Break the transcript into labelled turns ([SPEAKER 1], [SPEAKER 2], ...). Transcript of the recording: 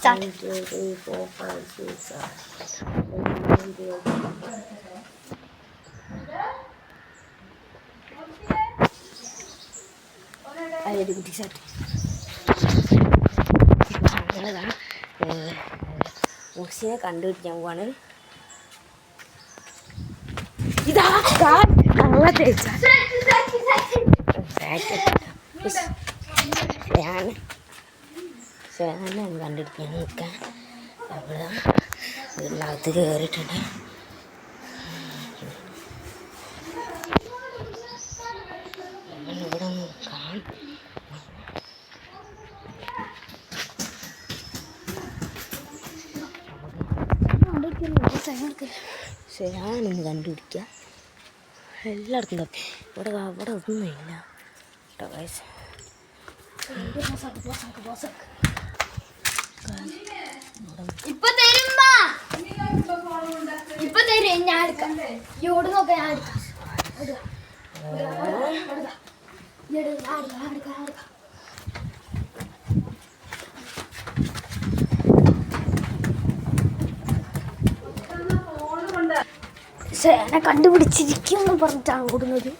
[SPEAKER 1] Start.
[SPEAKER 2] 1, 2, 3, 4, 5, 6, 7, 8, 9. ഞങ്ങളിതാ മുസിനെ കണ്ടുപിടിക്കാൻ പോവാണ്. ഇതാ കള്ള തേച്ച ശേഖരനാണ് കണ്ടുപിടിക്കാൻ നിൽക്കാൻ. അവിടെ വീടിനകത്ത് കയറിയിട്ടുണ്ട്. ഇവിടെ ഒന്ന് കാണും. ശേഖരനൊന്ന് കണ്ടുപിടിക്കുക. എല്ലായിടത്തും തപ്പി. ഇവിടെ ഒന്നുമില്ല കേട്ടോ ഗൈസ്.
[SPEAKER 1] ഇപ്പൊ തരും ഞാൻ എടുക്കാം. ഇവിടെ നോക്കാം, ഞാൻ എടുക്കാം. കണ്ടുപിടിച്ചിരിക്കും എന്ന് പറഞ്ഞിട്ടാണ് ഓടുന്നത്.